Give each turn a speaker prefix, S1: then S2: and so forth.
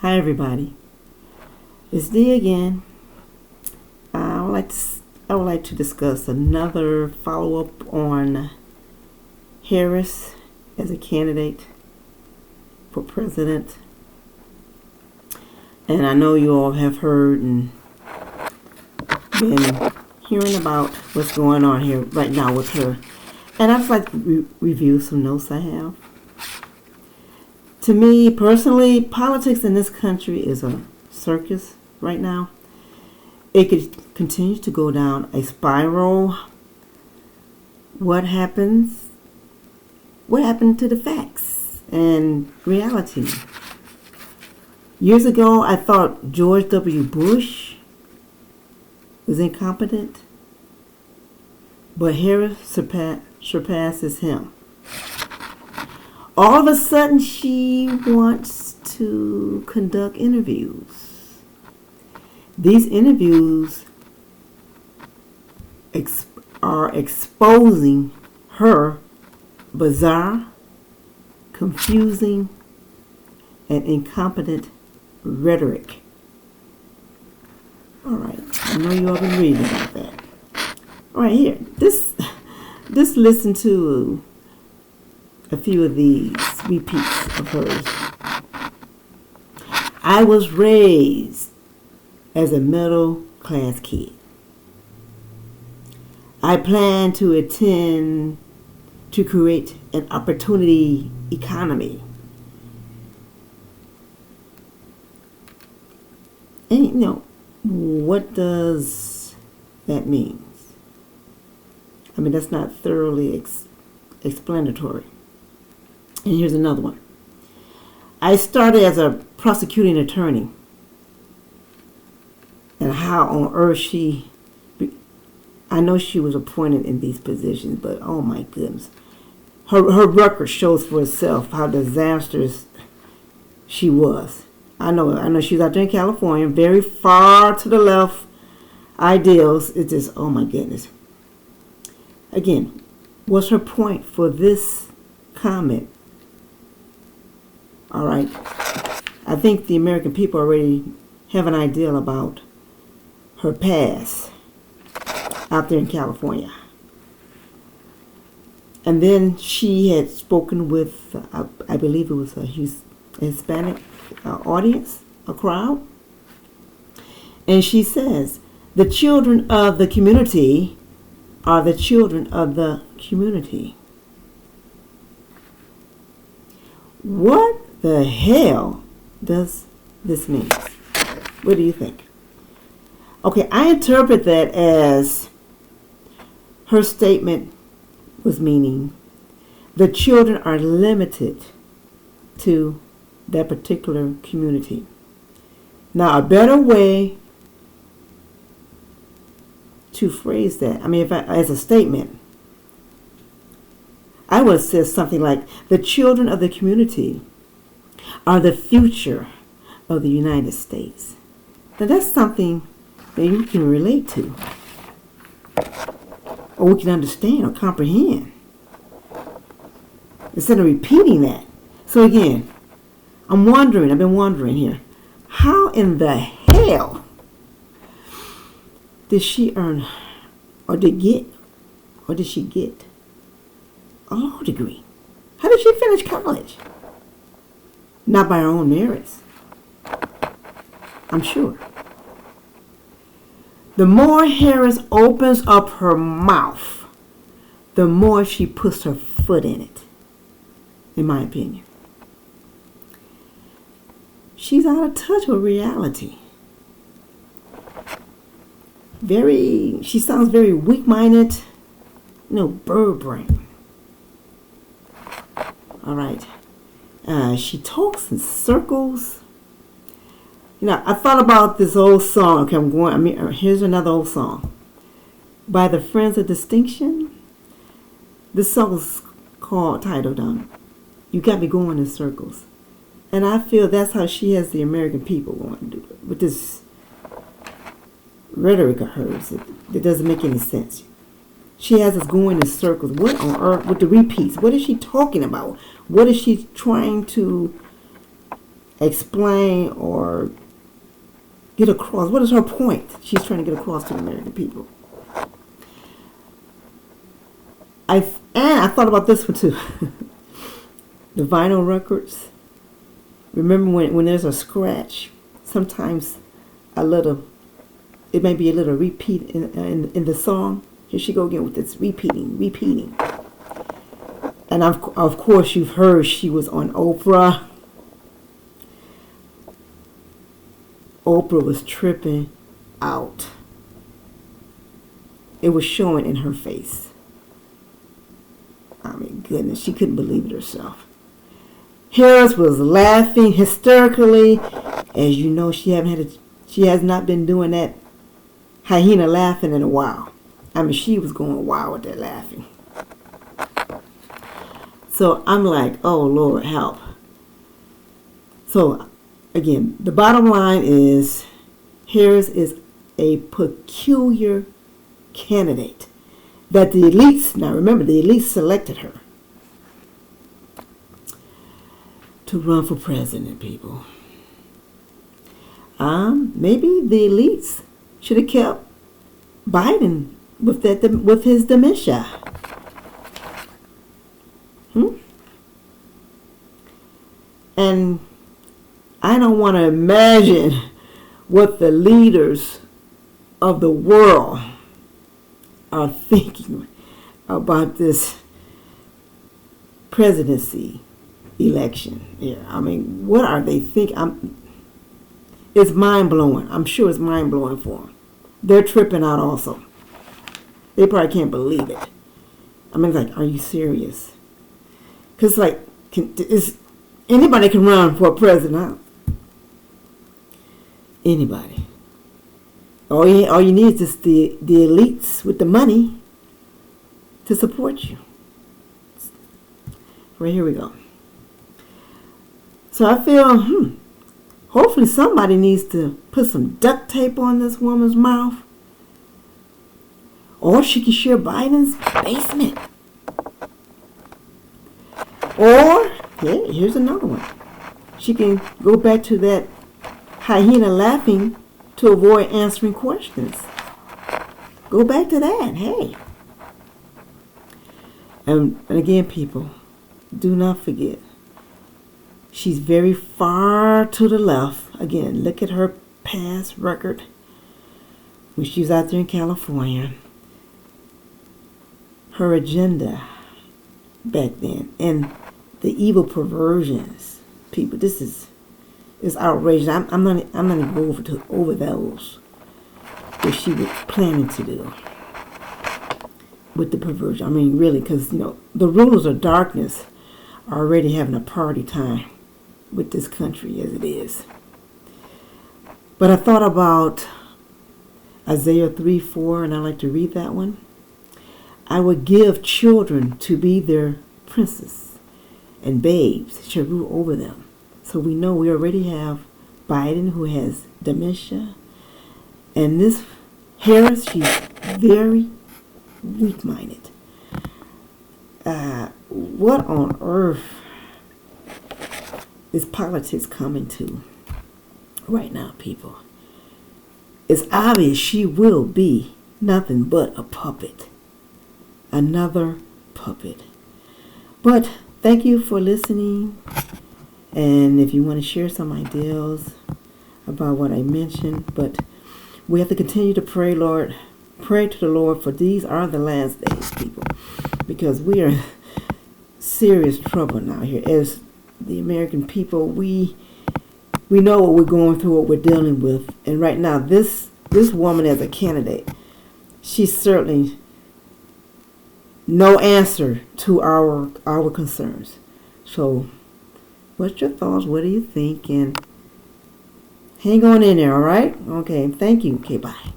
S1: Hi everybody, it's Dee again. I would like to discuss another follow-up on Harris as a candidate for president. And I know you all have heard and been hearing about what's going on here right now with her. And I'd like to review some notes I have. To me personally, politics in this country is a circus right now. It could continue to go down a spiral. What happened to the facts and reality? Years ago, I thought George W. Bush was incompetent, but Harris surpasses him. All of a sudden, she wants to conduct interviews. These interviews are exposing her bizarre, confusing, and incompetent rhetoric. All right, I know you all been reading about that. All right, here, this listen to a few of these repeats of hers. I was raised as a middle class kid. I plan to attend to create an opportunity economy. And what does that mean? I mean, that's not thoroughly explanatory. And here's another one. I started as a prosecuting attorney. And how on earth I know she was appointed in these positions, but oh my goodness. Her record shows for itself how disastrous she was. I know she's out there in California, very far to the left ideals. It's just, oh my goodness. Again, what's her point for this comment? All right. I think the American people already have an idea about her past out there in California. And then she had spoken with, I believe it was a Hispanic audience, a crowd. And she says, the children of the community are the children of the community. What the hell does this mean? What do you think? Okay, I interpret that as her statement was meaning the children are limited to that particular community. Now, a better way to phrase that, as a statement, I would have said something like, the children of the community are the future of the United States. Now, that's something that you can relate to, or we can understand or comprehend, instead of repeating that. So again, I've been wondering here, how in the hell did she earn, or did she get a law degree? How did she finish college? Not by her own merits, I'm sure. The more Harris opens up her mouth, the more she puts her foot in it, in my opinion. She's out of touch with reality. She sounds very weak-minded, bird brain. All right. She talks in circles. I thought about this old song. Okay, here's another old song by the Friends of Distinction. This song is titled You Got Me Going in Circles. And I feel that's how she has the American people going to do it. With this rhetoric of hers, it doesn't make any sense. She has us going in circles. What on earth with the repeats? What is she talking about? What is she trying to explain or get across. What is her point she's trying to get across to the American people? I thought about this one too. The vinyl records. Remember when there's a scratch, sometimes it may be a little repeat in the song. Here she go again with this repeating. And of course you've heard she was on Oprah. Oprah was tripping out. It was showing in her face. I mean, goodness, she couldn't believe it herself. Harris was laughing hysterically. As you know, she has not been doing that hyena laughing in a while. I mean, she was going wild with that laughing. So I'm like, oh Lord, help. So again, the bottom line is Harris is a peculiar candidate that the elites, now remember, the elites selected her to run for president, people. Maybe the elites should have kept Biden with his dementia. And I don't want to imagine what the leaders of the world are thinking about this presidency election here. I mean, what are they thinking? It's mind-blowing. I'm sure it's mind-blowing for them. They're tripping out also. They probably can't believe it. I mean, like, are you serious? Because, like, anybody can run for president. Huh? Anybody. All you need is the elites with the money to support you. Right, here we go. So I feel, hopefully somebody needs to put some duct tape on this woman's mouth. Or she can share Biden's basement. Or, yeah, here's another one. She can go back to that hyena laughing to avoid answering questions. Go back to that, hey. And again, people, do not forget, she's very far to the left. Again, look at her past record when she was out there in California. Her agenda back then and the evil perversions. People, this is outrageous. I'm not gonna go over those what she was planning to do with the perversion. I mean, really, because the rulers of darkness are already having a party time with this country as it is. But I thought about Isaiah 3:4, and I like to read that one. I would give children to be their princes, and babes shall rule over them. So we know we already have Biden, who has dementia, and this Harris, she's very weak-minded. What on earth is politics coming to right now, people? It's obvious she will be nothing but a puppet. Another puppet. But thank you for listening. And if you want to share some ideas about what I mentioned, but we have to continue to pray, Lord. Pray to the Lord, for these are the last days, people. Because we are in serious trouble now here. As the American people, we know what we're going through, what we're dealing with. And right now, this woman as a candidate, she's certainly no answer to our concerns. So, what's your thoughts? What do you think? And hang on in there, all right? Okay, thank you. Okay, bye.